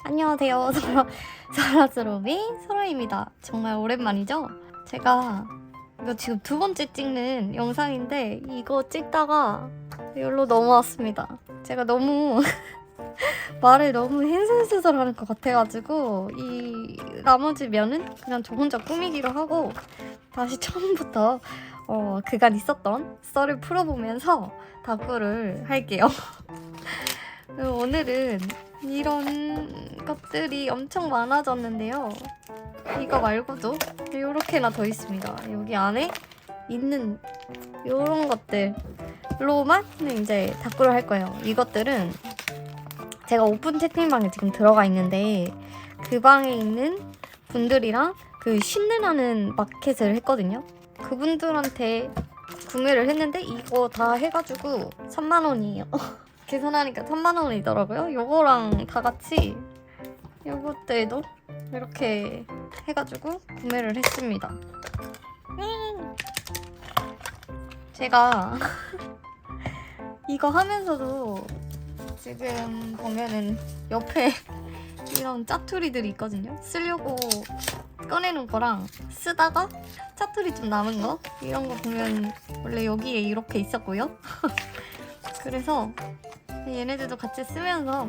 안녕하세요. 소라스로비 소라입니다. 정말 오랜만이죠? 제가 이거 지금 두 번째 찍는 영상인데 이거 찍다가 여기로 넘어왔습니다. 제가 너무 말을 너무 헨슬스설하는 것 같아가지고 이 나머지 면은 그냥 저 혼자 꾸미기로 하고 다시 처음부터 그간 있었던 썰을 풀어보면서 답글을 할게요. 오늘은 이런 것들이 엄청 많아졌는데요. 이거 말고도 이렇게나 더 있습니다. 여기 안에 있는 이런 것들로만 이제 답글을 할 거예요. 이것들은 제가 오픈 채팅방에 지금 들어가 있는데 그 방에 있는 분들이랑 그 신뢰하는 마켓을 했거든요. 그분들한테 구매를 했는데 이거 다 해가지고 30,000원이에요. 계산하니까 30,000원이더라고요. 요거랑 다 같이 요것들도 이렇게 해가지고 구매를 했습니다. 제가 이거 하면서도 지금 보면은 옆에 이런 짜투리들이 있거든요. 쓰려고 꺼내는 거랑 쓰다가 짜투리 좀 남은 거 이런 거 보면 원래 여기에 이렇게 있었고요. 그래서 얘네들도 같이 쓰면서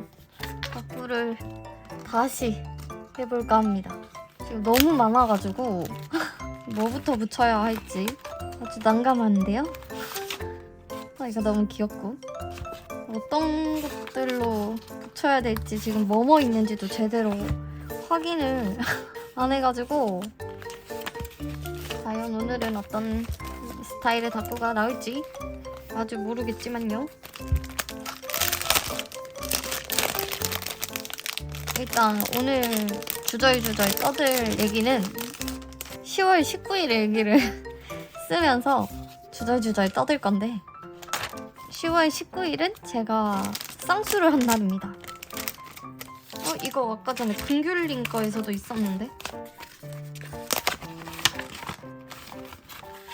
답글을 다시 해볼까 합니다. 지금 너무 많아가지고 뭐부터 붙여야 할지 아주 난감한데요. 이거 너무 귀엽고 어떤 것들로 붙여야 될지 지금 뭐뭐 있는지도 제대로 확인을 안 해가지고 과연 오늘은 어떤 스타일의 답글가 나올지 아직 모르겠지만요. 일단 오늘 주절주절 떠들 얘기는 10월 19일 얘기를 쓰면서 주절주절 떠들 건데 10월 19일은 제가 쌍수를 한 날입니다. 이거 아까 전에 금귤링 거에서도 있었는데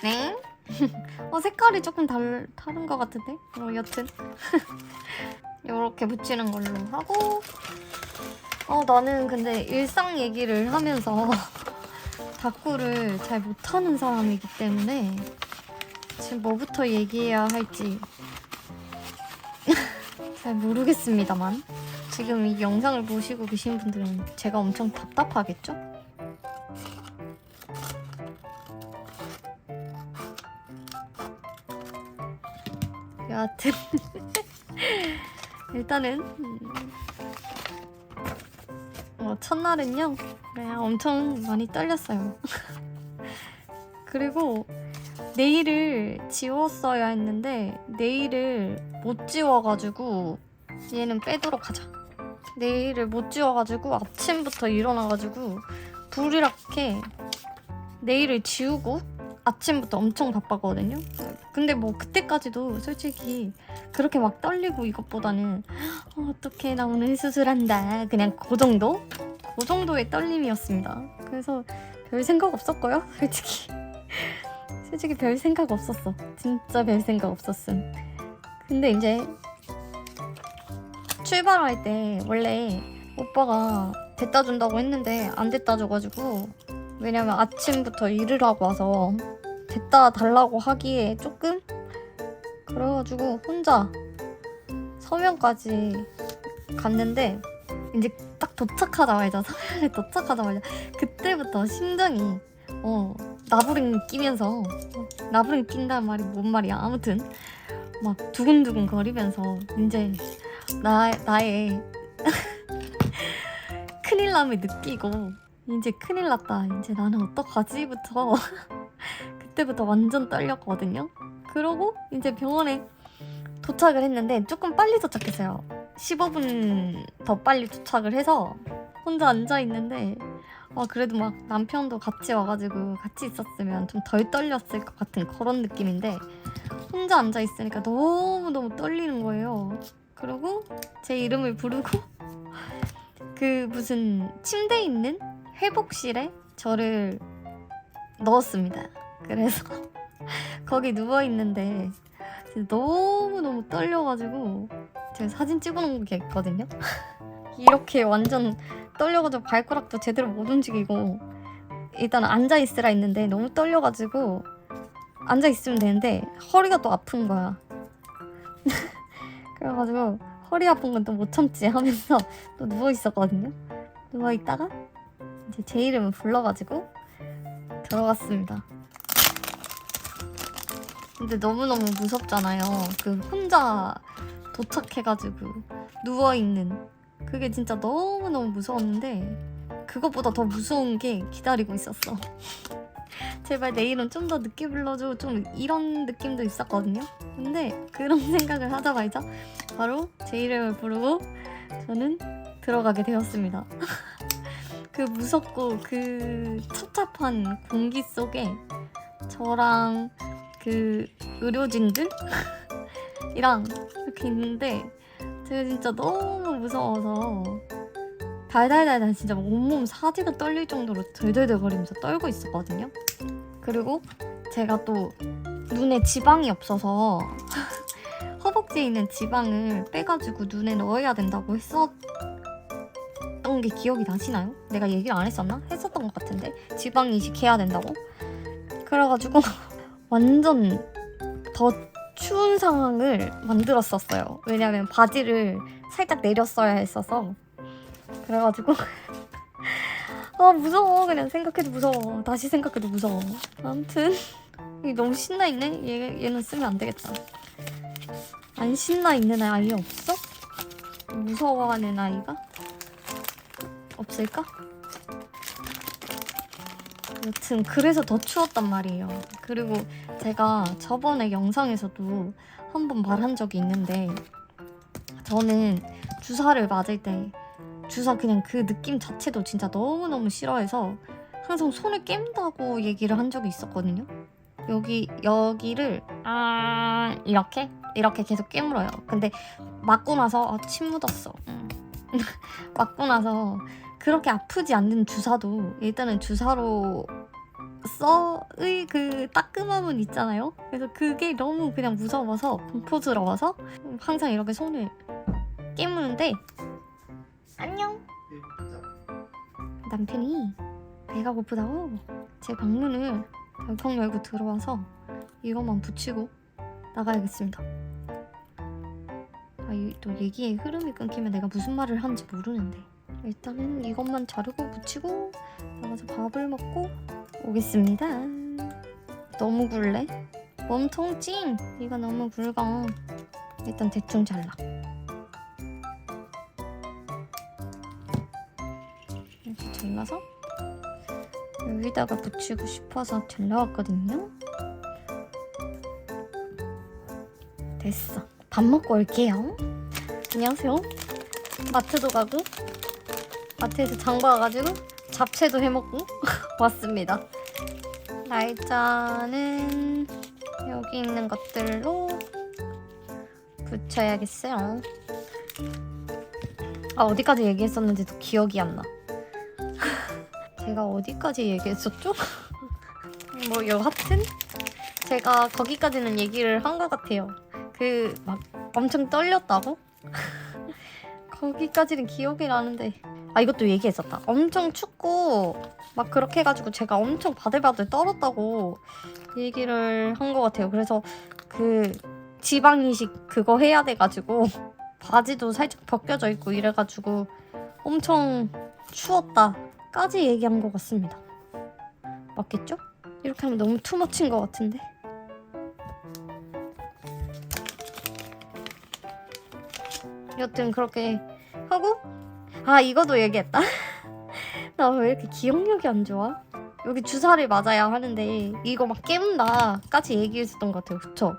네? 색깔이 조금 다른 것 같은데? 여튼 이렇게 붙이는 걸로 하고 나는 근데 일상 얘기를 하면서 답글을 잘 못하는 사람이기 때문에 지금 뭐부터 얘기해야 할지 잘 모르겠습니다만 지금 이 영상을 보시고 계신 분들은 제가 엄청 답답하겠죠? 여하튼 일단은 첫날은요 그냥 엄청 많이 떨렸어요. 그리고 네일을 지웠어야 했는데 네일을 못 지워가지고 얘는 빼도록 하자. 네일을 못 지워가지고 아침부터 일어나가지고 불이렇게 네일을 지우고 아침부터 엄청 바빴거든요. 근데 뭐 그때까지도 솔직히 그렇게 막 떨리고 이것보다는 어떡해 나 오늘 수술한다 그냥 그 정도의 떨림이었습니다. 그래서 별 생각 없었고요. 솔직히 별 생각 없었어. 진짜 별 생각 없었음. 근데 이제 출발할 때 원래 오빠가 데다 준다고 했는데 안 데다 줘가지고 왜냐면 아침부터 일을 하고 와서 데다 달라고 하기에 조금 그래가지고 혼자 서면까지 갔는데 이제 딱 도착하자마자 서면에 도착하자마자 그때부터 심장이 나부랭 끼면서 나부랭 낀다는 말이 뭔 말이야 아무튼 막 두근두근 거리면서 이제 나의 큰일 남을 느끼고 이제 큰일 났다 이제 나는 어떡하지부터 그때부터 완전 떨렸거든요. 그러고 이제 병원에 도착을 했는데 조금 빨리 도착했어요. 15분 더 빨리 도착을 해서 혼자 앉아있는데 그래도 막 남편도 같이 와가지고 같이 있었으면 좀 덜 떨렸을 것 같은 그런 느낌인데 혼자 앉아있으니까 너무너무 떨리는 거예요. 그리고 제 이름을 부르고 그 무슨 침대에 있는 회복실에 저를 넣었습니다. 그래서 거기 누워있는데 너무너무 떨려가지고 제가 사진 찍어놓은 게 있거든요. 이렇게 완전 떨려가지고 발가락도 제대로 못 움직이고 일단 앉아있으라 했는데 너무 떨려가지고 앉아있으면 되는데 허리가 또 아픈 거야. 그래가지고 허리 아픈 건 또 못 참지 하면서 또 누워있었거든요. 누워있다가 이제 제 이름을 불러가지고 들어갔습니다. 근데 너무너무 무섭잖아요. 그 혼자 도착해가지고 누워있는 그게 진짜 너무너무 무서웠는데 그것보다 더 무서운 게 기다리고 있었어. 제발 내일은 좀 더 늦게 불러줘. 좀 이런 느낌도 있었거든요. 근데 그런 생각을 하자마자 바로 제 이름을 부르고 저는 들어가게 되었습니다. 그 무섭고 그 찹찹한 공기 속에 저랑 그 의료진들이랑 이렇게 있는데 제가 진짜 너무 무서워서 달달달달 진짜 온몸 사지가 떨릴 정도로 덜덜덜거리면서 떨고 있었거든요. 그리고 제가 또 눈에 지방이 없어서 허벅지에 있는 지방을 빼가지고 눈에 넣어야 된다고 했었던 게 기억이 나시나요? 내가 얘기를 안 했었나? 했었던 것 같은데 지방 이식해야 된다고? 그래가지고 완전 더 추운 상황을 만들었었어요. 왜냐면 바지를 살짝 내렸어야 했어서. 그래가지고 아 무서워. 그냥 생각해도 무서워. 다시 생각해도 무서워. 아무튼 이게 너무 신나있네? 얘는 쓰면 안 되겠다. 안 신나있는 아이 없어? 무서워하는 아이가? 없을까? 여튼 그래서 더 추웠단 말이에요. 그리고 제가 저번에 영상에서도 한번 말한 적이 있는데 저는 주사를 맞을 때 주사 그냥 그 느낌 자체도 진짜 너무너무 싫어해서 항상 손을 깬다고 얘기를 한 적이 있었거든요. 여기를 이렇게 계속 깨물어요. 근데 맞고 나서 침 묻었어. 맞고 나서 그렇게 아프지 않는 주사도 일단은 주사로서의 그 따끔함은 있잖아요. 그래서 그게 너무 그냥 무서워서 공포스러워서 항상 이렇게 손을 깨무는데 안녕. 남편이 배가 고프다고 제 방문을 덜컥 열고 들어와서 이것만 붙이고 나가야겠습니다. 또 얘기의 흐름이 끊기면 내가 무슨 말을 하는지 모르는데 일단은 이것만 자르고 붙이고 나가서 밥을 먹고 오겠습니다. 너무 굴래? 몸통 찡! 이거 너무 굵어. 일단 대충 잘라. 이렇게 잘라서 여기다가 붙이고 싶어서 잘라왔거든요. 됐어. 밥 먹고 올게요. 안녕하세요. 마트도 가고 마트에서 장 봐가지고 잡채도 해먹고 왔습니다. 날짜는 여기 있는 것들로 붙여야겠어요. 어디까지 얘기했었는지도 기억이 안 나. 제가 어디까지 얘기했었죠? 뭐 여하튼 제가 거기까지는 얘기를 한 것 같아요. 그 막 엄청 떨렸다고? 거기까지는 기억이 나는데 이것도 얘기했었다. 엄청 춥고 막 그렇게 해가지고 제가 엄청 바들바들 떨었다고 얘기를 한 것 같아요. 그래서 그 지방 이식 그거 해야 돼가지고 바지도 살짝 벗겨져 있고 이래가지고 엄청 추웠다까지 얘기한 것 같습니다. 맞겠죠? 이렇게 하면 너무 투머치인 것 같은데. 여튼 그렇게 하고 이거도 얘기했다. 나 왜 이렇게 기억력이 안 좋아? 여기 주사를 맞아야 하는데 이거 막 깨문다까지 얘기했었던 것 같아요. 그쵸?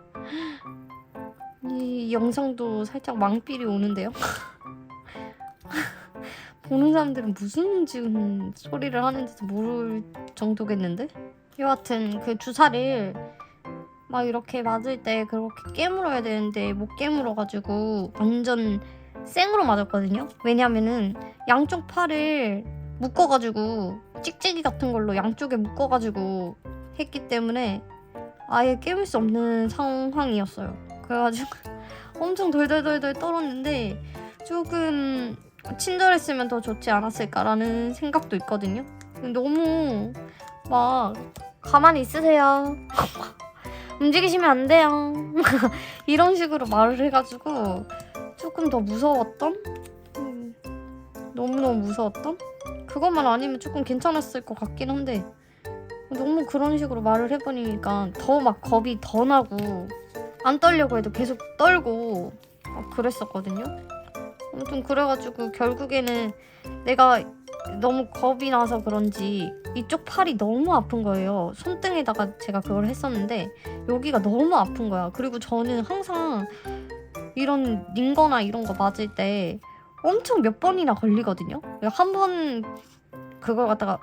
이 영상도 살짝 망필이 오는데요. 보는 사람들은 무슨 지금 소리를 하는지도 모를 정도겠는데? 여하튼 그 주사를 막 이렇게 맞을 때 그렇게 깨물어야 되는데 못 깨물어가지고 완전 생으로 맞았거든요. 왜냐면은 양쪽 팔을 묶어가지고 찍찍이 같은 걸로 양쪽에 묶어가지고 했기 때문에 아예 깨물 수 없는 상황이었어요. 그래가지고 엄청 덜덜덜덜 떨었는데 조금 친절했으면 더 좋지 않았을까라는 생각도 있거든요. 너무 막 가만히 있으세요. 움직이시면 안 돼요. 이런 식으로 말을 해가지고 조금 더 무서웠던? 너무너무 무서웠던? 그것만 아니면 조금 괜찮았을 것 같긴 한데 너무 그런 식으로 말을 해버리니까 더 막 겁이 더 나고 안 떨려고 해도 계속 떨고 그랬었거든요. 아무튼 그래가지고 결국에는 내가 너무 겁이 나서 그런지 이쪽 팔이 너무 아픈 거예요. 손등에다가 제가 그걸 했었는데 여기가 너무 아픈 거야. 그리고 저는 항상 이런 링거나 이런 거 맞을 때 엄청 몇 번이나 걸리거든요. 한 번 그걸 갖다가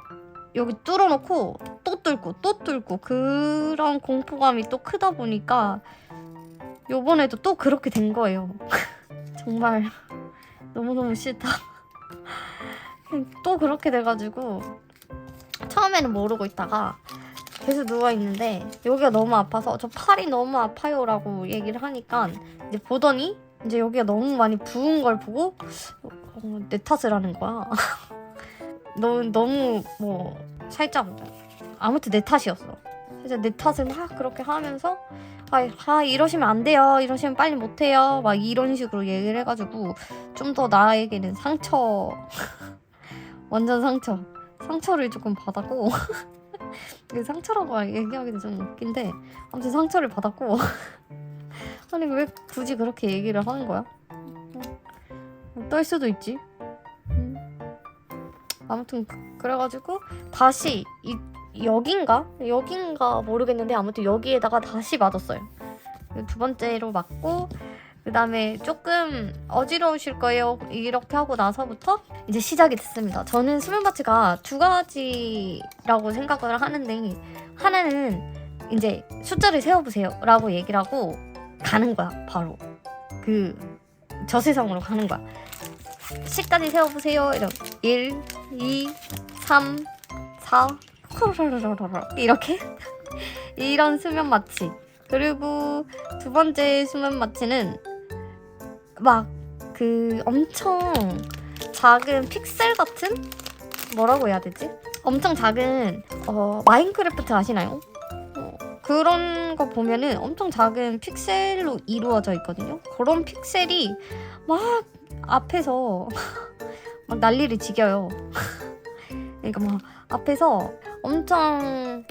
여기 뚫어놓고 또 뚫고 그런 공포감이 또 크다 보니까 요번에도 또 그렇게 된 거예요. 정말 너무너무 싫다. 또 그렇게 돼가지고 처음에는 모르고 있다가 계속 누워있는데 여기가 너무 아파서 저 팔이 너무 아파요 라고 얘기를 하니까 이제 보더니 이제 여기가 너무 많이 부은 걸 보고 내 탓을 하는 거야. 너무 뭐 살짝 아무튼 내 탓이었어. 그래서 내 탓을 막 그렇게 하면서 이러시면 안 돼요. 이러시면 빨리 못해요. 막 이런 식으로 얘기를 해가지고 좀 더 나에게는 상처 완전 상처를 조금 받았고 상처라고 얘기하기도 좀 웃긴데 아무튼 상처를 받았고 아니 왜 굳이 그렇게 얘기를 하는 거야? 떨 수도 있지. 아무튼 그래가지고 다시 여긴가 모르겠는데 아무튼 여기에다가 다시 맞았어요. 두 번째로 맞고 그 다음에 조금 어지러우실 거예요. 이렇게 하고 나서부터 이제 시작이 됐습니다. 저는 수면마취가 두 가지라고 생각을 하는데 하나는 이제 숫자를 세워보세요 라고 얘기를 하고 가는 거야. 바로 저 세상으로 가는 거야. 10까지 세워보세요. 1, 2, 3, 4 이렇게 이런 수면 마취. 그리고 두 번째 수면 마취는 막 엄청 작은 픽셀 같은 뭐라고 해야 되지? 엄청 작은 마인크래프트 아시나요? 그런 거 보면은 엄청 작은 픽셀로 이루어져 있거든요. 그런 픽셀이 막 앞에서 막 난리를 지겨요. 그러니까 막 앞에서 엄청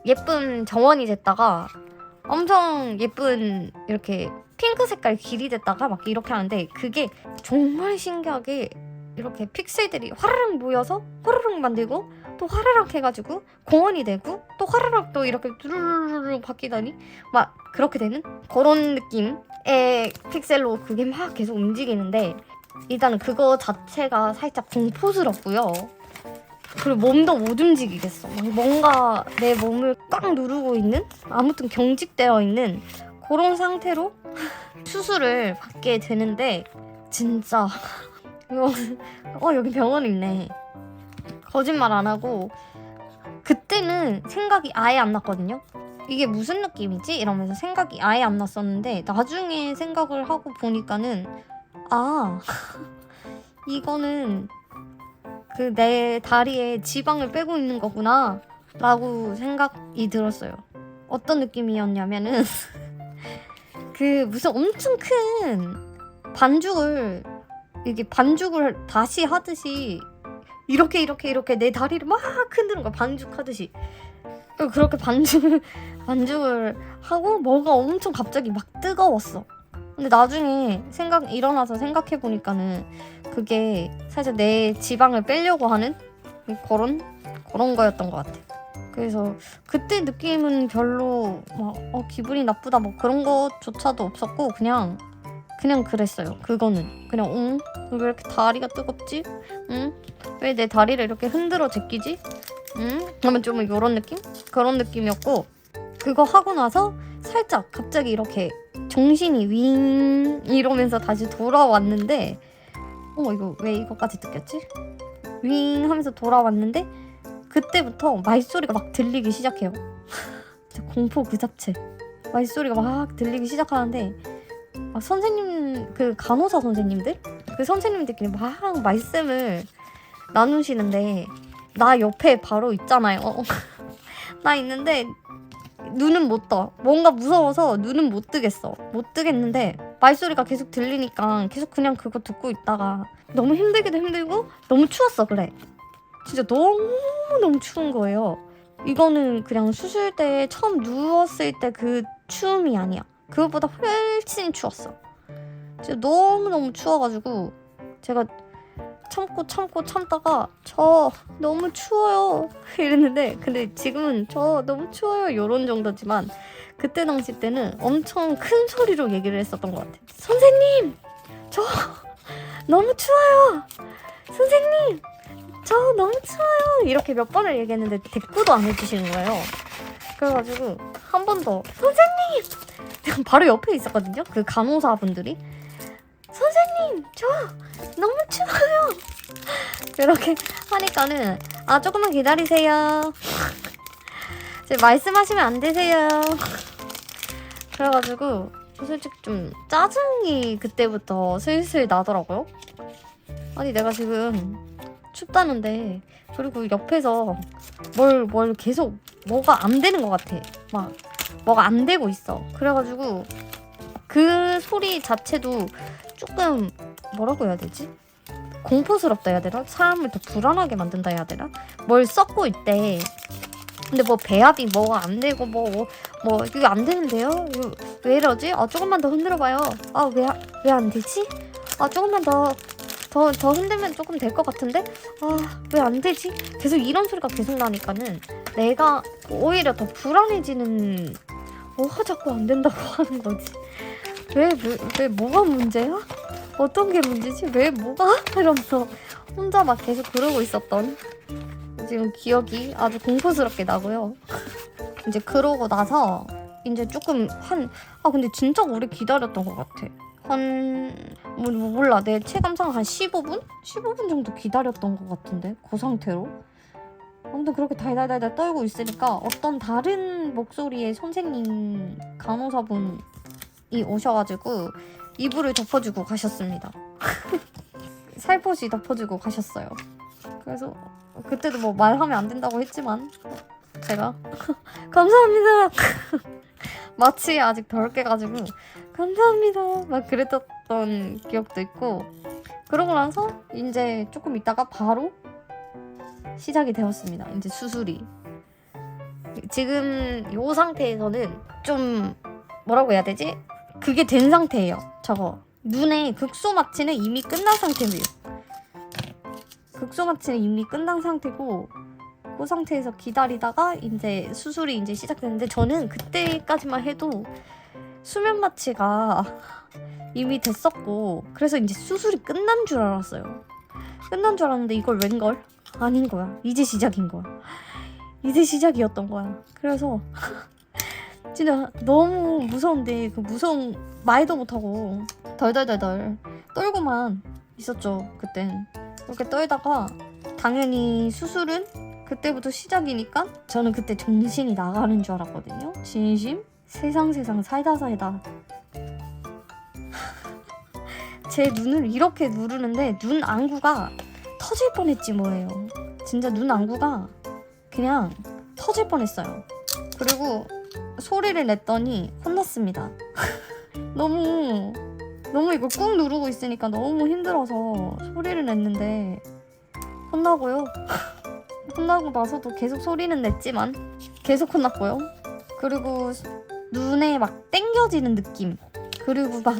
예쁜 정원이 됐다가 엄청 예쁜 이렇게 핑크 색깔 길이 됐다가 막 이렇게 하는데 그게 정말 신기하게 이렇게 픽셀들이 화르륵 모여서 화르륵 만들고 또 화르륵 해가지고 공원이 되고 또 화르륵 또 이렇게 두루루루 바뀌더니 막 그렇게 되는 그런 느낌의 픽셀로 그게 막 계속 움직이는데 일단은 그거 자체가 살짝 공포스럽고요. 그리고 몸도 못 움직이겠어. 뭔가 내 몸을 꽉 누르고 있는 아무튼 경직되어 있는 그런 상태로 수술을 받게 되는데 진짜 여기 병원 있네. 거짓말 안 하고 그때는 생각이 아예 안 났거든요. 이게 무슨 느낌이지? 이러면서 생각이 아예 안 났었는데 나중에 생각을 하고 보니까는 이거는 내 다리에 지방을 빼고 있는 거구나 라고 생각이 들었어요. 어떤 느낌이었냐면은 무슨 엄청 큰 반죽을 다시 하듯이 이렇게 내 다리를 막 흔드는 거야. 반죽하듯이. 그렇게 반죽을 하고 뭐가 엄청 갑자기 막 뜨거웠어. 근데 나중에 일어나서 생각해보니까는 그게 살짝 내 지방을 빼려고 하는 그런 거였던 것 같아. 그래서 그때 느낌은 별로 기분이 나쁘다 뭐 그런 것조차도 없었고 그냥 그랬어요. 그거는 그냥 왜 이렇게 다리가 뜨겁지? 왜 내 다리를 이렇게 흔들어 제끼지? 그러면 좀 이런 느낌? 그런 느낌이었고 그거 하고 나서 살짝 갑자기 이렇게 정신이 윙 이러면서 다시 돌아왔는데 이거 왜 이거까지 느꼈지? 윙 하면서 돌아왔는데 그때부터 말소리가 막 들리기 시작해요. 진짜 공포 그 자체. 말소리가 막 들리기 시작하는데 선생님 간호사 선생님들 그 선생님들끼리 막 말씀을 나누시는데 나 옆에 바로 있잖아요. 나 있는데 눈은 못 떠. 뭔가 무서워서 눈은 못 뜨겠어. 못 뜨겠는데 말소리가 계속 들리니까 계속 그냥 그거 듣고 있다가 너무 힘들기도 힘들고 너무 추웠어. 그래. 진짜 너무 추운 거예요. 이거는 그냥 수술대에 처음 누웠을 때 그 추움이 아니야. 그것보다 훨씬 추웠어. 진짜 너무너무 추워가지고 제가 참다가 저 너무 추워요 이랬는데, 근데 지금은 저 너무 추워요 이런 정도지만 그때 당시 때는 엄청 큰 소리로 얘기를 했었던 것 같아. 선생님 저 너무 추워요, 선생님 저 너무 추워요, 이렇게 몇 번을 얘기했는데 대꾸도 안 해주시는 거예요. 그래가지고 한 번 더 선생님 바로 옆에 있었거든요. 그 간호사분들이 선생님 저 너무 추워요 이렇게 하니까는 조금만 기다리세요 말씀하시면 안 되세요. 그래가지고 솔직히 좀 짜증이 그때부터 슬슬 나더라고요. 아니 내가 지금 춥다는데, 그리고 옆에서 뭘 계속 뭐가 안 되는 것 같아. 막 뭐가 안 되고 있어. 그래가지고 그 소리 자체도 조금 뭐라고 해야 되지? 공포스럽다 해야 되나? 사람을 더 불안하게 만든다 해야 되나? 뭘 썩고 있대. 근데 뭐 배합이 뭐가 안 되고 뭐 이거 안 되는데요? 이거 왜 이러지? 조금만 더 흔들어봐요. 왜 안 되지? 조금만 더 흔들면 조금 될 것 같은데? 왜 안 되지? 계속 이런 소리가 계속 나니까는 내가 오히려 더 불안해지는, 자꾸 안 된다고 하는 거지. 왜 뭐가 문제야? 어떤 게 문제지? 왜 뭐가? 이러면서 혼자 막 계속 그러고 있었던 지금 기억이 아주 공포스럽게 나고요. 이제 그러고 나서 이제 조금 근데 진짜 오래 기다렸던 것 같아. 몰라. 내 체감상 한 15분? 15분 정도 기다렸던 것 같은데, 그 상태로. 아무튼 그렇게 달달달달 떨고 있으니까 어떤 다른 목소리의 선생님 간호사분이 오셔가지고 이불을 덮어주고 가셨습니다. 살포시 덮어주고 가셨어요. 그래서 그때도 뭐 말하면 안 된다고 했지만 제가 감사합니다 마치 아직 덜 깨가지고 감사합니다 막 그랬던 기억도 있고, 그러고 나서 이제 조금 있다가 바로 시작이 되었습니다. 이제 수술이. 지금 이 상태에서는 좀 뭐라고 해야 되지? 그게 된 상태예요. 저거 눈에 극소 마취는 이미 끝난 상태고요. 극소 마취는 이미 끝난 상태고, 그 상태에서 기다리다가 이제 수술이 이제 시작됐는데, 저는 그때까지만 해도 수면 마취가 이미 됐었고, 그래서 이제 수술이 끝난 줄 알았어요. 끝난 줄 알았는데 이걸 웬걸? 아닌 거야. 이제 시작인 거야. 이제 시작이었던 거야. 그래서 진짜 너무 무서운데 그 무서운 말도 못하고 덜덜덜덜 떨고만 있었죠. 그땐 그렇게 떨다가 당연히 수술은 그때부터 시작이니까 저는 그때 정신이 나가는 줄 알았거든요. 진심? 세상 살다 제 눈을 이렇게 누르는데 눈 안구가 터질 뻔했지 뭐예요. 진짜 눈 안구가 그냥 터질 뻔했어요. 그리고 소리를 냈더니 혼났습니다. 너무 이걸 꾹 누르고 있으니까 너무 힘들어서 소리를 냈는데 혼나고요. 혼나고 나서도 계속 소리는 냈지만 계속 혼났고요. 그리고 눈에 막 땡겨지는 느낌, 그리고 막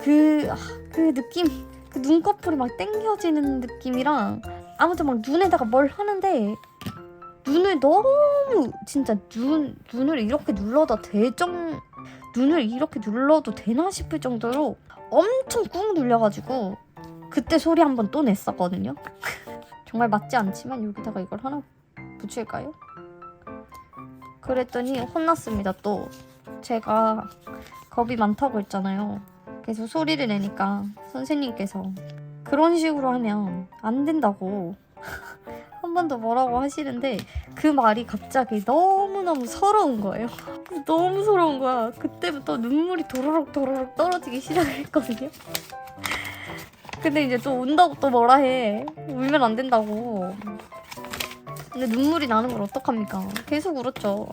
그 느낌, 그 눈꺼풀이 막 땡겨지는 느낌이랑, 아무튼 막 눈에다가 뭘 하는데 눈을 너무 진짜 눈을 이렇게 눌러도 눈을 이렇게 눌러도 되나 싶을 정도로 엄청 꾹 눌려가지고 그때 소리 한번 또 냈었거든요. 정말 맞지 않지만 여기다가 이걸 하나 붙일까요? 그랬더니 혼났습니다. 또 제가 겁이 많다고 했잖아요. 계속 소리를 내니까 선생님께서 그런 식으로 하면 안 된다고 한 번 더 뭐라고 하시는데, 그 말이 갑자기 너무너무 서러운 거예요. 너무 서러운 거야. 그때부터 눈물이 도로록 떨어지기 시작했거든요. 근데 이제 또 운다고 또 뭐라 해. 울면 안 된다고. 근데 눈물이 나는 걸 어떡합니까? 계속 울었죠.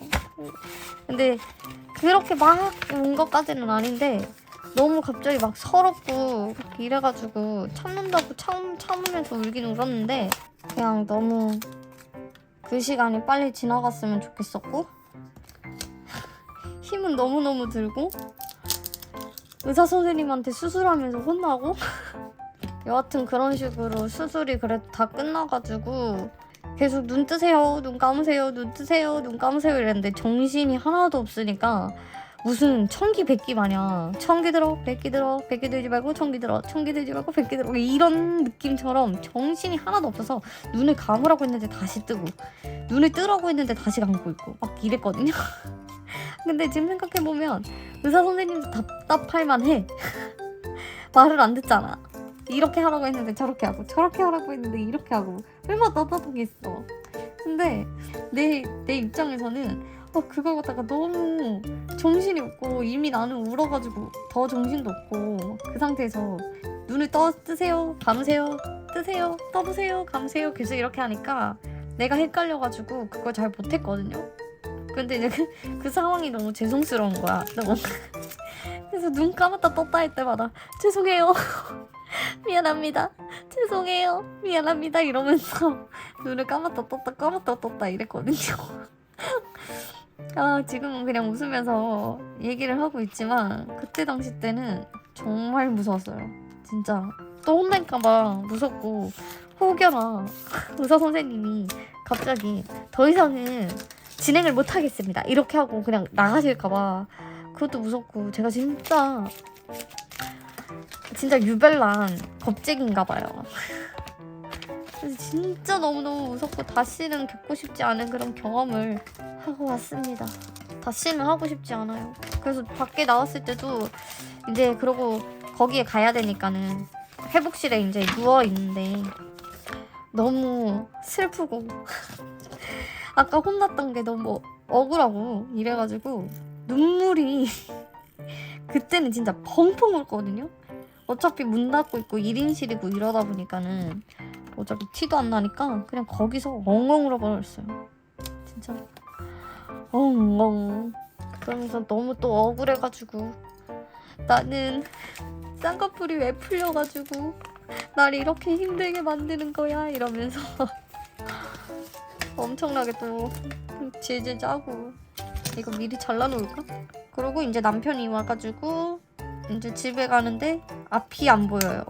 근데 그렇게 막 운 것까지는 아닌데 너무 갑자기 막 서럽고 이래가지고 참는다고 참으면서 울긴 울었는데 그냥 너무 그 시간이 빨리 지나갔으면 좋겠었고 힘은 너무너무 들고 의사 선생님한테 수술하면서 혼나고 여하튼 그런 식으로 수술이 그래도 다 끝나가지고 계속 눈 뜨세요, 눈 감으세요, 눈 뜨세요, 눈 감으세요 이랬는데 정신이 하나도 없으니까 무슨 천기 백기 마냥 천기 들어, 백기 들어, 백기 들지 말고 천기 들어, 천기 들지 말고 백기 들어 이런 느낌처럼 정신이 하나도 없어서 눈을 감으라고 했는데 다시 뜨고 눈을 뜨라고 했는데 다시 감고 있고 막 이랬거든요. 근데 지금 생각해보면 의사 선생님도 답답할 만해. 말을 안 듣잖아. 이렇게 하라고 했는데 저렇게 하고 저렇게 하라고 했는데 이렇게 하고 얼마나 답답하겠어. 근데 내 입장에서는 그걸 갖다가 너무 정신이 없고 이미 나는 울어가지고 더 정신도 없고 그 상태에서 눈을 뜨세요, 감으세요, 뜨세요, 떠보세요, 감으세요 계속 이렇게 하니까 내가 헷갈려가지고 그걸 잘 못했거든요. 근데 이제 그 상황이 너무 죄송스러운 거야. 너무. 그래서 눈 감았다 떴다 할 때마다 죄송해요. 미안합니다. 죄송해요. 미안합니다. 이러면서 눈을 감았다 떴다 감았다 떴다 이랬거든요. 지금은 그냥 웃으면서 얘기를 하고 있지만 그때 당시 때는 정말 무서웠어요. 진짜 또 혼날까봐 무섭고 혹여나 의사 선생님이 갑자기 더 이상은 진행을 못 하겠습니다 이렇게 하고 그냥 나가실까봐 그것도 무섭고 제가 진짜 유별난 겁쟁인가봐요. 그래서 진짜 너무너무 무섭고 다시는 겪고 싶지 않은 그런 경험을 하고 왔습니다. 다시는 하고 싶지 않아요. 그래서 밖에 나왔을 때도 이제 그러고 거기에 가야 되니까는 회복실에 이제 누워있는데 너무 슬프고 아까 혼났던 게 너무 억울하고 이래가지고 눈물이 그때는 진짜 펑펑 울거든요. 어차피 문 닫고 있고 1인실이고 이러다 보니까는 어차피 티도 안 나니까 그냥 거기서 엉엉 울어버렸어요. 진짜 엉엉. 그러면서 너무 또 억울해가지고 나는 쌍꺼풀이 왜 풀려가지고 날 이렇게 힘들게 만드는 거야 이러면서 엄청나게 또 질질 짜고 이거 미리 잘라놓을까? 그러고 이제 남편이 와가지고 이제 집에 가는데 앞이 안 보여요.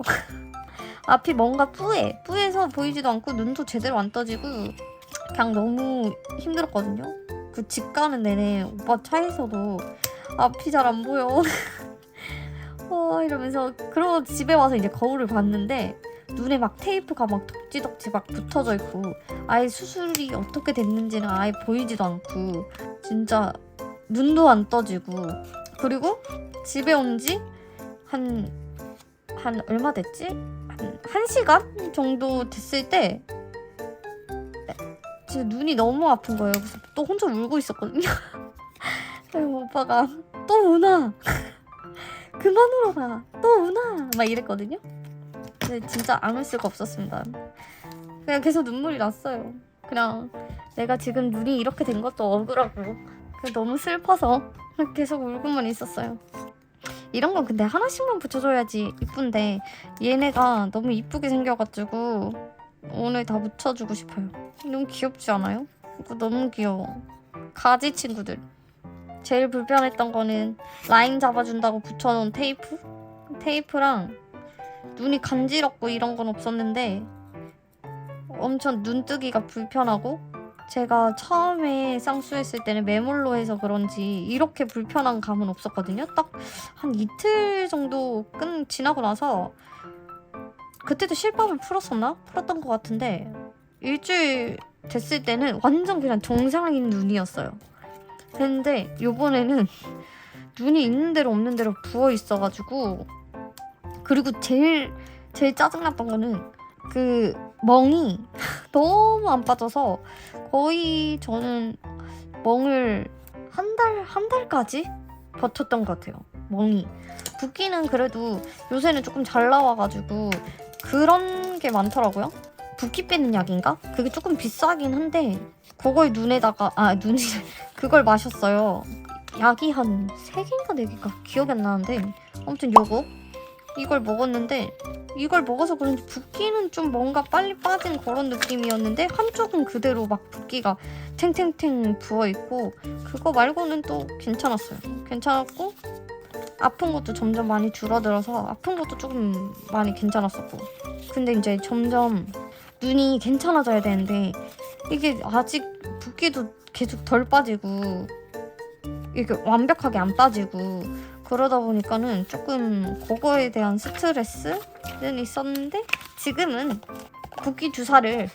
앞이 뭔가 뿌해서 보이지도 않고 눈도 제대로 안 떠지고 그냥 너무 힘들었거든요. 그 집 가는 내내 오빠 차에서도 앞이 잘 안 보여. 이러면서 그러고 집에 와서 이제 거울을 봤는데 눈에 막 테이프가 막 덕지덕지 막 붙어져 있고 아예 수술이 어떻게 됐는지는 아예 보이지도 않고 진짜 눈도 안 떠지고 그리고 집에 온 지 한 얼마 됐지? 한 1시간 정도 됐을 때 진짜 눈이 너무 아픈 거예요. 그래서 또 혼자 울고 있었거든요. 그리고 오빠가 또 우나 그만 울어라 또 우나 막 이랬거든요. 근데 진짜 안 울 수가 없었습니다. 그냥 계속 눈물이 났어요. 그냥 내가 지금 눈이 이렇게 된 것도 억울하고 너무 슬퍼서 계속 울고만 있었어요. 이런 건 근데 하나씩만 붙여줘야지 이쁜데 얘네가 너무 이쁘게 생겨가지고 오늘 다 붙여주고 싶어요. 너무 귀엽지 않아요? 이거 너무 귀여워. 가지 친구들. 제일 불편했던 거는 라인 잡아준다고 붙여놓은 테이프랑 눈이 간지럽고 이런 건 없었는데 엄청 눈뜨기가 불편하고 제가 처음에 쌍수했을 때는 매몰로 해서 그런지 이렇게 불편한 감은 없었거든요. 딱 한 이틀 정도 지나고 나서 그때도 실밥을 풀었던 것 같은데 일주일 됐을 때는 완전 그냥 정상인 눈이었어요. 근데 요번에는 눈이 있는 대로 없는 대로 부어 있어가지고 그리고 제일 짜증났던 거는 그 멍이 너무 안 빠져서 거의 저는 멍을 한 달까지 버텼던 것 같아요. 멍이 붓기는 그래도 요새는 조금 잘 나와가지고 그런 게 많더라고요. 붓기 빼는 약인가? 그게 조금 비싸긴 한데 그걸 눈에다가 눈이 그걸 마셨어요. 약이 한 3개인가 4개인가 기억이 안 나는데 아무튼 이걸 먹었는데 이걸 먹어서 그런지 붓기는 좀 뭔가 빨리 빠진 그런 느낌이었는데 한쪽은 그대로 막 붓기가 탱탱탱 부어있고 그거 말고는 또 괜찮았어요. 괜찮았고 아픈 것도 점점 많이 줄어들어서 아픈 것도 조금 많이 괜찮았었고 근데 이제 점점 눈이 괜찮아져야 되는데 이게 아직 붓기도 계속 덜 빠지고 이게 완벽하게 안 빠지고 그러다 보니까는 조금 그거에 대한 스트레스는 있었는데 지금은 붓기 주사를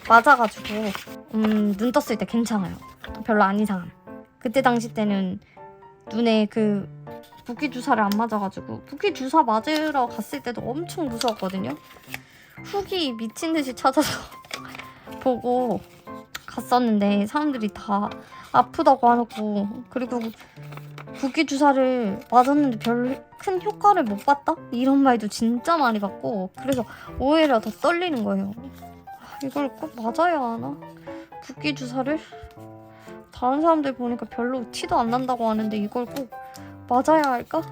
맞아가지고 눈 떴을 때 괜찮아요. 별로 안 이상함. 그때 당시 때는 눈에 그 붓기 주사를 안 맞아가지고 붓기 주사 맞으러 갔을 때도 엄청 무서웠거든요. 후기 미친 듯이 찾아서 보고 갔었는데 사람들이 다 아프다고 하고 그리고 붓기 주사를 맞았는데 별 큰 효과를 못 봤다? 이런 말도 진짜 많이 받고 그래서 오히려 더 떨리는 거예요. 이걸 꼭 맞아야 하나? 붓기 주사를? 다른 사람들 보니까 별로 티도 안 난다고 하는데 이걸 꼭 맞아야 할까?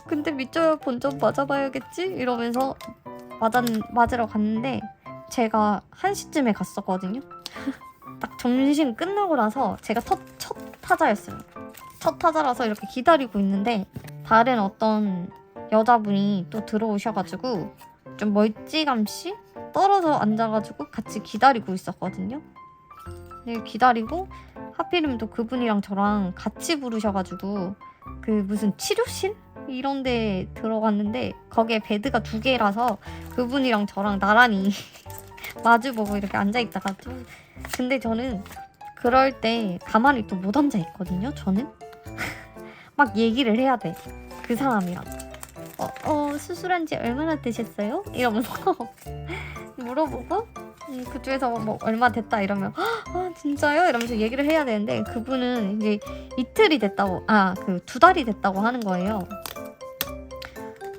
근데 믿져야 본전 맞아봐야겠지? 이러면서 맞으러 갔는데 제가 1시쯤에 갔었거든요. 딱 점심 끝나고 나서 제가 첫 타자였어요. 첫 타자라서 이렇게 기다리고 있는데 다른 어떤 여자분이 또 들어오셔가지고 좀 멀찌감치 떨어져 앉아가지고 같이 기다리고 있었거든요. 네, 기다리고 하필이면 또 그분이랑 저랑 같이 부르셔가지고 그 무슨 치료실? 이런 데 들어갔는데 거기에 베드가 2개라서 그분이랑 저랑 나란히 마주보고 이렇게 앉아있다가 근데 저는 그럴 때 가만히 또 못 앉아있거든요. 저는 막 얘기를 해야 돼. 그 사람이랑 수술한 지 얼마나 되셨어요? 이러면서 물어보고 그쪽에서 뭐 얼마 됐다 이러면 진짜요? 이러면서 얘기를 해야 되는데 그분은 이제 이틀이 됐다고 그 2달이 됐다고 하는 거예요.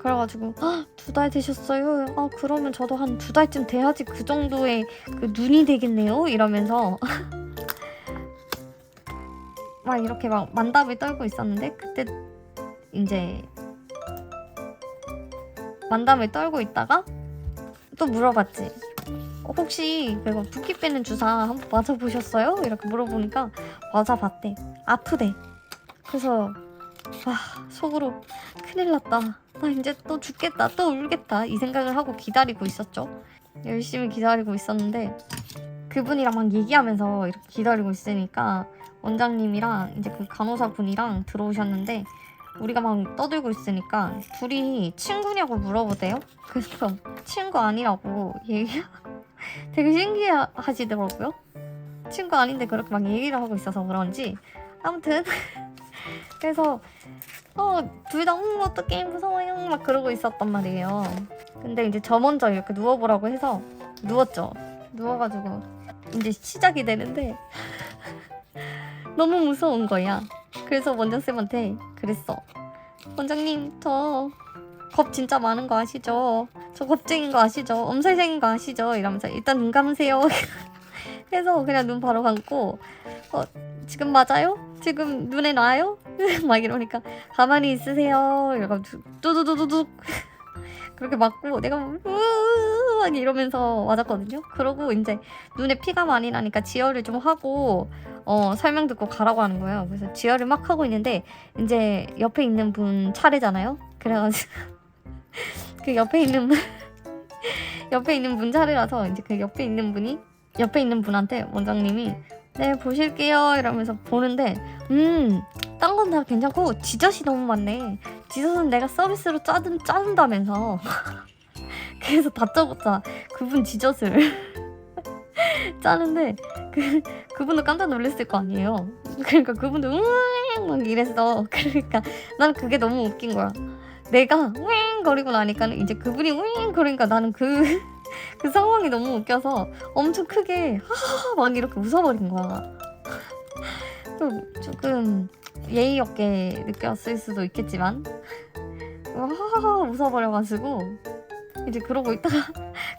그래가지고 2달 되셨어요? 그러면 저도 한 2달쯤 돼야지 그 정도의 그 눈이 되겠네요? 이러면서 막 이렇게 막 만담을 떨고 있었는데 그때 이제 만담을 떨고 있다가 또 물어봤지. 혹시 그거 붓기 빼는 주사 한번 맞아보셨어요? 이렇게 물어보니까 맞아봤대. 아프대. 그래서 속으로 큰일 났다. 나 이제 또 죽겠다. 또 울겠다. 이 생각을 하고 기다리고 있었죠. 열심히 기다리고 있었는데 그분이랑 막 얘기하면서 이렇게 기다리고 있으니까 원장님이랑 이제 그 간호사분이랑 들어오셨는데 우리가 막 떠들고 있으니까 둘이 친구냐고 물어보대요. 그래서 친구 아니라고 되게 신기하시더라고요. 친구 아닌데 그렇게 막 얘기를 하고 있어서 그런지 아무튼 그래서 둘 다 어떡해 무서워요 막 그러고 있었단 말이에요. 근데 이제 저 먼저 이렇게 누워보라고 해서 누웠죠. 누워가지고 이제 시작이 되는데 너무 무서운 거야. 그래서 원장쌤한테 그랬어. 원장님 저 겁 진짜 많은 거 아시죠? 저 겁쟁인 거 아시죠? 엄살생인 거 아시죠? 이러면서 일단 눈 감으세요. 해서 그냥 눈 바로 감고 지금 맞아요? 지금 눈에 놔요? 막 이러니까 가만히 있으세요. 이래가지고 뚜두두두둑 그렇게 맞고 내가 막 이러면서 맞았거든요. 그러고 이제 눈에 피가 많이 나니까 지혈을 좀 하고 설명 듣고 가라고 하는 거예요. 그래서 지혈을 막 하고 있는데 이제 옆에 있는 분 차례잖아요. 그래가지고 그 옆에 있는 분 차례라서 이제 그 옆에 있는 분한테 원장님이 네 보실게요 이러면서 보는데 딴 건 다 괜찮고 지젖이 너무 많네. 지젖은 내가 서비스로 짜준다면서 그래서 다짜고짜 그분 지젖을 짜는데 그분도 깜짝 놀랐을 거 아니에요. 그러니까 그분도 막 이랬어. 그러니까 난 그게 너무 웃긴 거야. 내가 거리고 나니까는 이제 그분이 거리니까 나는 그 상황이 너무 웃겨서 엄청 크게 막 이렇게 웃어버린 거야. 또 조금 예의 없게 느꼈을 수도 있겠지만 웃어버려가지고 이제 그러고 있다가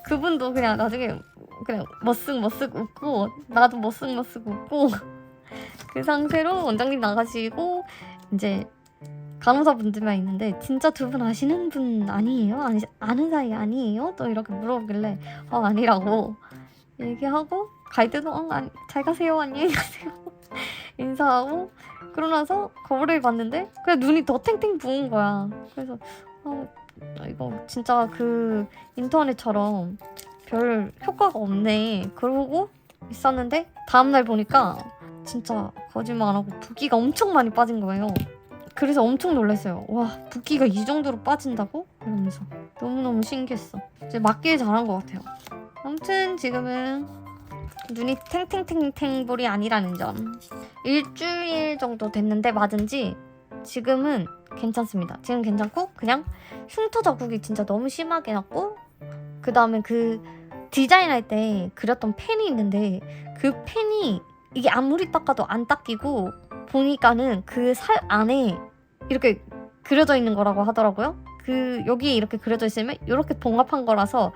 그분도 그냥 나중에 그냥 머쓱머쓱 웃고 나도 머쓱머쓱 웃고 그 상태로 원장님 나가시고 이제 간호사분들만 있는데 진짜 두 분 아시는 분 아니에요? 아는 사이 아니에요? 또 이렇게 물어보길래 아니라고 얘기하고 가이드도 잘 가세요 안녕히 가세요 인사하고 그러고 나서 거울을 봤는데 그냥 눈이 더 탱탱 부은 거야. 그래서 이거 진짜 그 인터넷처럼 별 효과가 없네 그러고 있었는데 다음날 보니까 진짜 거짓말 안 하고 붓기가 엄청 많이 빠진 거예요. 그래서 엄청 놀랐어요. 와, 붓기가 이 정도로 빠진다고? 이러면서 너무너무 신기했어. 이제 맞길 잘한 것 같아요. 아무튼 지금은 눈이 탱탱탱탱볼이 아니라는 점. 일주일 정도 됐는데 맞은 지 지금은 괜찮습니다. 지금 괜찮고 그냥 흉터 자국이 진짜 너무 심하게 났고 그 다음에 그 디자인할 때 그렸던 펜이 있는데 그 펜이 이게 아무리 닦아도 안 닦이고 보니까는 그 살 안에 이렇게 그려져 있는 거라고 하더라고요. 그 여기에 이렇게 그려져 있으면 이렇게 봉합한 거라서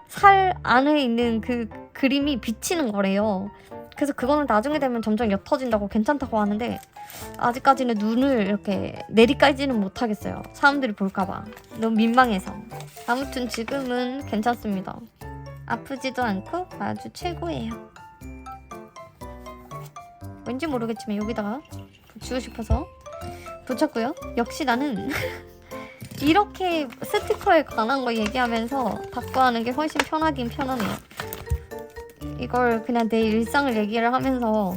살 안에 있는 그 그림이 비치는 거래요. 그래서 그거는 나중에 되면 점점 옅어진다고 괜찮다고 하는데 아직까지는 눈을 이렇게 내리깔지는 못하겠어요. 사람들이 볼까봐 너무 민망해서. 아무튼 지금은 괜찮습니다. 아프지도 않고 아주 최고예요. 왠지 모르겠지만 여기다가 붙이고 싶어서 붙였고요. 역시 나는 이렇게 스티커에 관한 거 얘기하면서 닥구하는 게 훨씬 편하긴 편하네요. 이걸 그냥 내 일상을 얘기를 하면서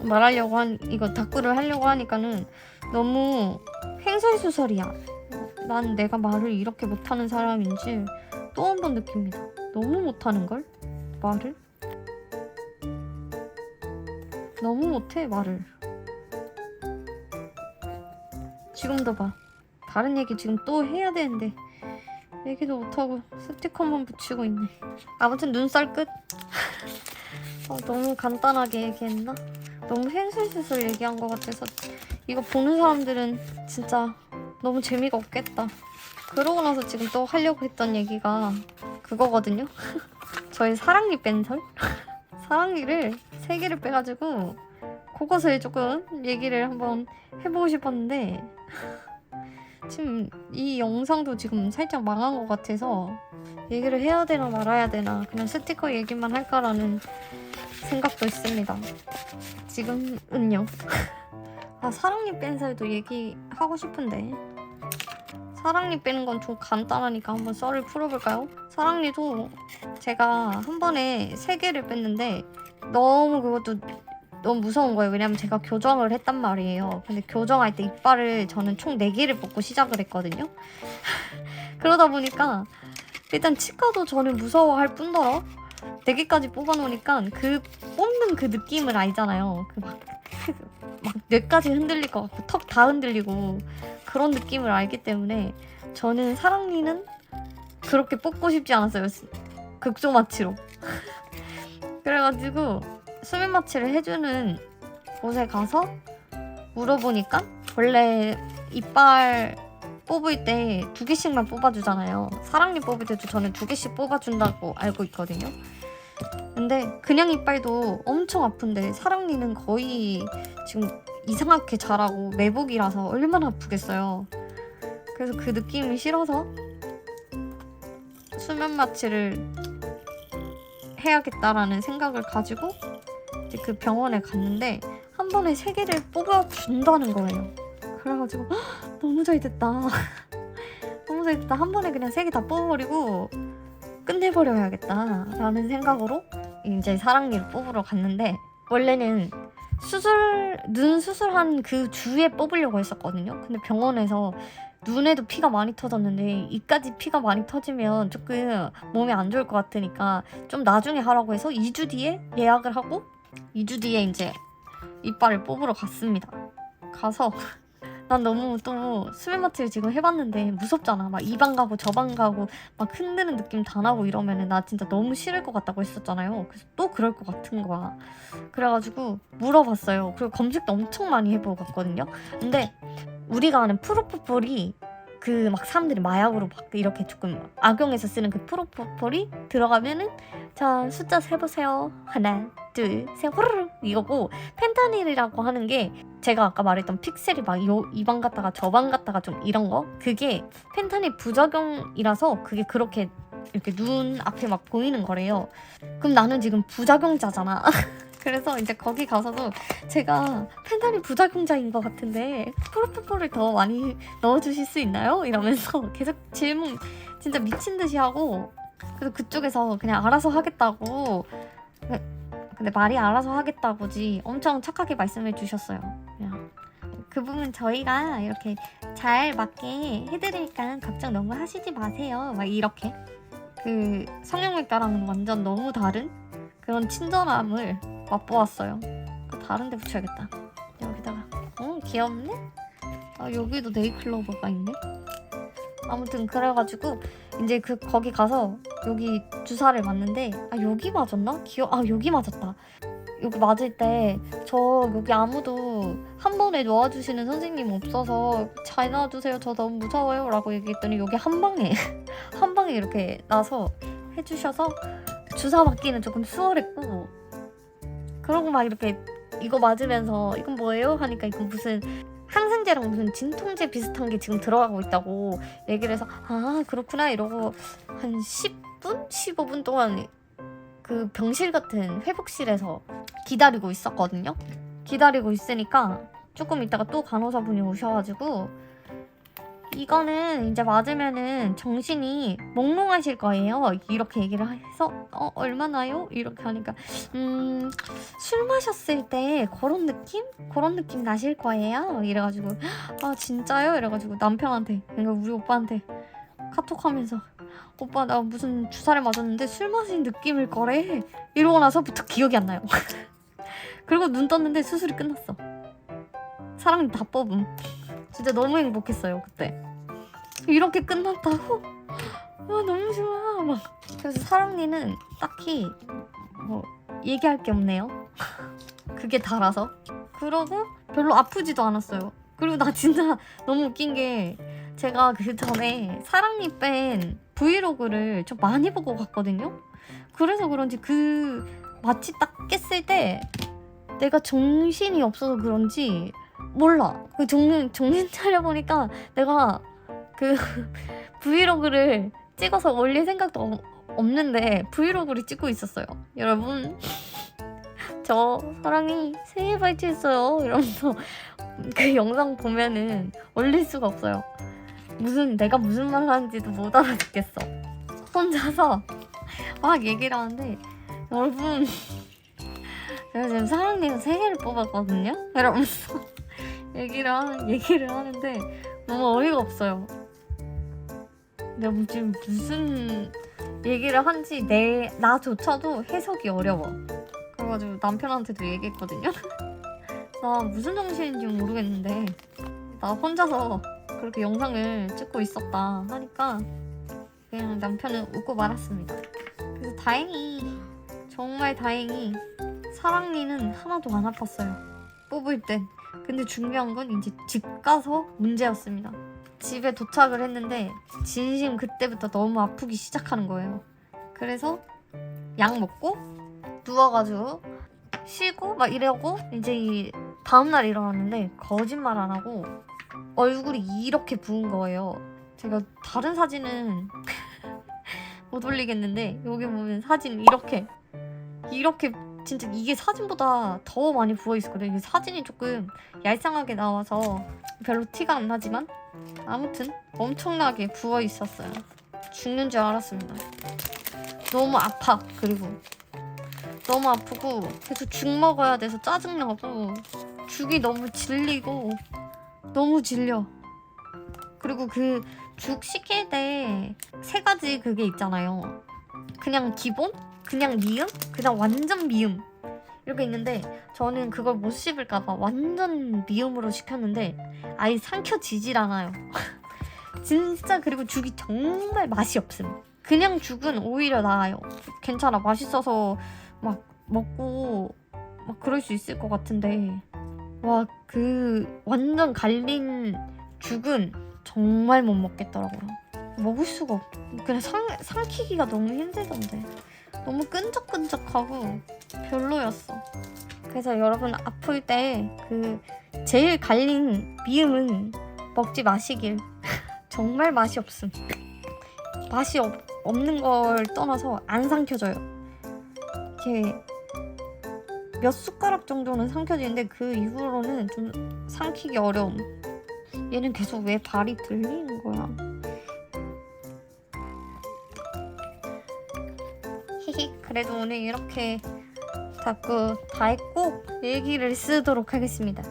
말하려고 이거 닥구를 하려고 하니까는 너무 횡설수설이야. 난 내가 말을 이렇게 못하는 사람인지 또 한 번 느낍니다. 너무 못하는걸? 말을? 너무 못해 말을. 지금도 봐. 다른 얘기 지금 또 해야 되는데 얘기도 못하고 스티커만 붙이고 있네. 아무튼 눈살 끝. 너무 간단하게 얘기했나? 너무 횡설수설 얘기한 것 같아서 이거 보는 사람들은 진짜 너무 재미가 없겠다. 그러고 나서 지금 또 하려고 했던 얘기가 그거거든요. 저희 사랑니 뺀설? 사랑니를 3개를 빼가지고 그것을 조금 얘기를 한번 해보고 싶었는데 지금 이 영상도 지금 살짝 망한 것 같아서 얘기를 해야 되나 말아야 되나 그냥 스티커 얘기만 할까라는 생각도 있습니다. 지금은요. 사랑니 뺀살도 얘기하고 싶은데 사랑니 빼는 건 좀 간단하니까 한번 썰을 풀어볼까요? 사랑니도 제가 한 번에 3개를 뺐는데 너무 그것도 너무 무서운 거예요. 왜냐면 제가 교정을 했단 말이에요. 근데 교정할 때 이빨을 저는 총 4개를 뽑고 시작을 했거든요. 그러다 보니까 일단 치과도 저는 무서워할 뿐더러 4개까지 뽑아놓으니까 그 뽑는 그 느낌을 알잖아요. 막 뇌까지 흔들릴 것 같고 턱 다 흔들리고 그런 느낌을 알기 때문에 저는 사랑니는 그렇게 뽑고 싶지 않았어요. 극소마취로. 그래가지고 수면마취를 해주는 곳에 가서 물어보니까 원래 이빨 뽑을 때 2개씩만 뽑아주잖아요. 사랑니 뽑을 때도 저는 2개씩 뽑아준다고 알고 있거든요. 근데 그냥 이빨도 엄청 아픈데 사랑니는 거의 지금 이상하게 자라고 매복이라서 얼마나 아프겠어요. 그래서 그 느낌이 싫어서 수면 마취를 해야겠다라는 생각을 가지고 이제 그 병원에 갔는데 한 번에 3개를 뽑아준다는 거예요. 그래가지고 너무 잘 됐다. 너무 잘 됐다. 한 번에 그냥 3개 다 뽑아버리고 끝내버려야겠다 라는 생각으로 이제 사랑니를 뽑으러 갔는데 원래는 눈 수술한 그 주에 뽑으려고 했었거든요. 근데 병원에서 눈에도 피가 많이 터졌는데 이까지 피가 많이 터지면 조금 몸이 안 좋을 것 같으니까 좀 나중에 하라고 해서 2주 뒤에 예약을 하고 2주 뒤에 이제 이빨을 뽑으러 갔습니다. 가서 난 너무 또 수면 마취를 지금 해봤는데 무섭잖아. 막 이 방 가고 저 방 가고 막 흔드는 느낌 다 나고 이러면은 나 진짜 너무 싫을 것 같다고 했었잖아요. 그래서 또 그럴 것 같은 거야. 그래가지고 물어봤어요. 그리고 검색도 엄청 많이 해보고 갔거든요. 근데 우리가 아는 프로포폴이 그 막 사람들이 마약으로 막 이렇게 조금 악용해서 쓰는 그 프로포폴이 들어가면은 자 숫자 세보세요. 하나 둘 셋 호르르 이거고, 펜타닐이라고 하는 게 제가 아까 말했던 픽셀이 막 이 방 갔다가 저 방 갔다가 좀 이런 거, 그게 펜타닐 부작용이라서 그게 그렇게 이렇게 눈 앞에 막 보이는 거래요. 그럼 나는 지금 부작용자잖아. 그래서 이제 거기 가서도 제가 펜타닐 부작용자인 것 같은데 프로포폴을 더 많이 넣어주실 수 있나요? 이러면서 계속 질문 진짜 미친 듯이 하고, 그래서 그쪽에서 그냥 알아서 하겠다고, 근데 말이 알아서 하겠다고지 엄청 착하게 말씀해 주셨어요. 그냥 그 부분 저희가 이렇게 잘 맞게 해드리니까 걱정 너무 하시지 마세요. 막 이렇게 그 성형외과랑은 완전 너무 다른 그런 친절함을 맛보았어요. 다른 데 붙여야겠다. 여기다가 귀엽네? 아 여기도 네일클로버가 있네? 아무튼 그래가지고 이제 거기 가서 여기 주사를 맞는데, 아 여기 맞았나? 여기 맞았다. 여기 맞을 때 저 여기 아무도 한 번에 놓아주시는 선생님 없어서 잘 놔주세요. 저 너무 무서워요. 라고 얘기했더니 여기 한 방에 한 방에 이렇게 나서 해주셔서 주사 맞기는 조금 수월했고, 그러고 막 이렇게 이거 맞으면서 이건 뭐예요? 하니까 이건 무슨 항생제랑 무슨 진통제 비슷한 게 지금 들어가고 있다고 얘기를 해서 아 그렇구나 이러고 한 10분? 15분 동안 그 병실 같은 회복실에서 기다리고 있었거든요. 기다리고 있으니까 조금 있다가 또 간호사분이 오셔가지고 이거는 이제 맞으면은 정신이 몽롱하실 거예요. 이렇게 얘기를 해서 얼마나요? 이렇게 하니까 술 마셨을 때 그런 느낌? 그런 느낌 나실 거예요. 이래가지고 아 진짜요? 이래가지고 남편한테, 그러니까 우리 오빠한테 카톡하면서 오빠 나 무슨 주사를 맞았는데 술 마신 느낌일 거래. 이러고 나서부터 기억이 안 나요. 그리고 눈 떴는데 수술이 끝났어. 사랑니 다 뽑음. 진짜 너무 행복했어요 그때. 이렇게 끝났다고? 와 너무 좋아 막. 그래서 사랑니는 딱히 뭐 얘기할 게 없네요. 그게 다라서. 그러고 별로 아프지도 않았어요. 그리고 나 진짜 너무 웃긴 게 제가 그 전에 사랑니 뺀 브이로그를 좀 많이 보고 갔거든요. 그래서 그런지 그 마취 딱 깼을 때 내가 정신이 없어서 그런지 몰라. 그 정신 차려보니까 내가 그 브이로그를 찍어서 올릴 생각도 없는데 브이로그를 찍고 있었어요. 여러분 저 사랑이 새해 발치했어요 이러면서 그 영상 보면은 올릴 수가 없어요. 내가 무슨 말 하는지도 못 알아듣겠어. 혼자서 막 얘기를 하는데 여러분 제가 지금 사랑니에서 3개를 뽑았거든요? 이러면서 얘기를 하는데 너무 어이가 없어요. 내가 지금 무슨 얘기를 한지 나조차도 해석이 어려워. 그래가지고 남편한테도 얘기했거든요. 나 무슨 정신인지 모르겠는데 나 혼자서 그렇게 영상을 찍고 있었다 하니까 그냥 남편은 웃고 말았습니다. 그래서 정말 다행히 사랑니는 하나도 안 아팠어요. 뽑을 땐. 근데 중요한 건 이제 집 가서 문제였습니다. 집에 도착을 했는데 진심 그때부터 너무 아프기 시작하는 거예요. 그래서 약 먹고 누워가지고 쉬고 막 이러고 이제 이 다음날 일어났는데 거짓말 안 하고 얼굴이 이렇게 부은 거예요. 제가 다른 사진은 못 올리겠는데 여기 보면 사진 이렇게 진짜 이게 사진보다 더 많이 부어 있었거든요. 사진이 조금 얄쌍하게 나와서 별로 티가 안 나지만 아무튼 엄청나게 부어 있었어요. 죽는 줄 알았습니다. 너무 아파. 그리고 너무 아프고 계속 죽 먹어야 돼서 짜증나고 죽이 너무 질리고 너무 질려. 그리고 그 죽 시킬 때 3가지 그게 있잖아요. 그냥 기본, 그냥 미음, 그냥 완전 미음 이렇게 있는데 저는 그걸 못 씹을까봐 완전 미음으로 시켰는데 아예 삼켜지질 않아요. 진짜. 그리고 죽이 정말 맛이 없음. 그냥 죽은 오히려 나아요. 괜찮아. 맛있어서 막 먹고 막 그럴 수 있을 것 같은데 와 그 완전 갈린 죽은 정말 못 먹겠더라고요. 먹을 수가 없. 그냥 삼키기가 너무 힘들던데. 너무 끈적끈적하고 별로였어. 그래서 여러분 아플 때 그 제일 갈린 미음은 먹지 마시길. 정말 맛이 없음. 맛이 없는 걸 떠나서 안 삼켜져요. 이렇게 몇 숟가락 정도는 삼켜지는데 그 이후로는 좀 삼키기 어려움. 얘는 계속 왜 발이 들리는 거야? 히히. 그래도 오늘 이렇게 자꾸 다 했고 일기를 쓰도록 하겠습니다.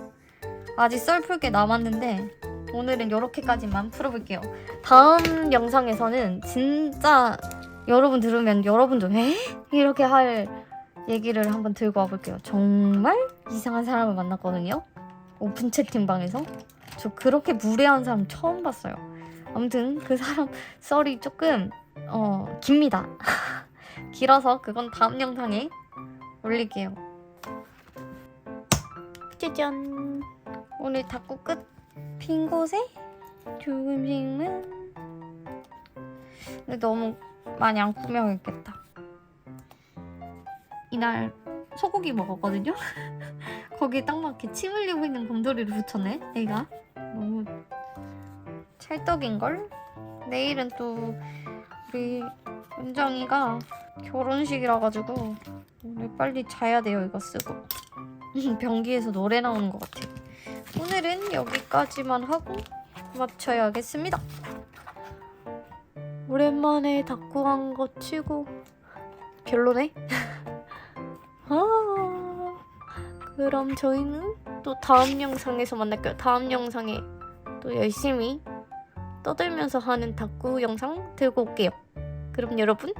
아직 썰 풀 게 남았는데 오늘은 이렇게까지만 풀어볼게요. 다음 영상에서는 진짜 여러분 들으면 여러분도 에? 이렇게 할 얘기를 한번 들고 와볼게요. 정말 이상한 사람을 만났거든요. 오픈 채팅방에서. 저 그렇게 무례한 사람 처음 봤어요. 아무튼 그 사람 썰이 조금 깁니다. 길어서 그건 다음 영상에 올릴게요. 짜잔. 오늘 닫고 끝. 빈 곳에 조금씩만. 근데 너무 많이 안 꾸며야겠다. 이날 소고기 먹었거든요. 거기에 딱 맞게 침 흘리고 있는 곰돌이를 붙였네. 내가 너무 찰떡인걸. 내일은 또 우리 은정이가 결혼식이라 가지고 오늘 빨리 자야 돼요. 이거 쓰고. 변기에서 노래 나오는 것 같아. 오늘은 여기까지만 하고 마쳐야겠습니다. 오랜만에 닦고 한 거 치고 별로네. 그럼 저희는 또 다음 영상에서 만날게요. 다음 영상에 또 열심히 떠들면서 하는 닦고 영상 들고 올게요. 그럼 여러분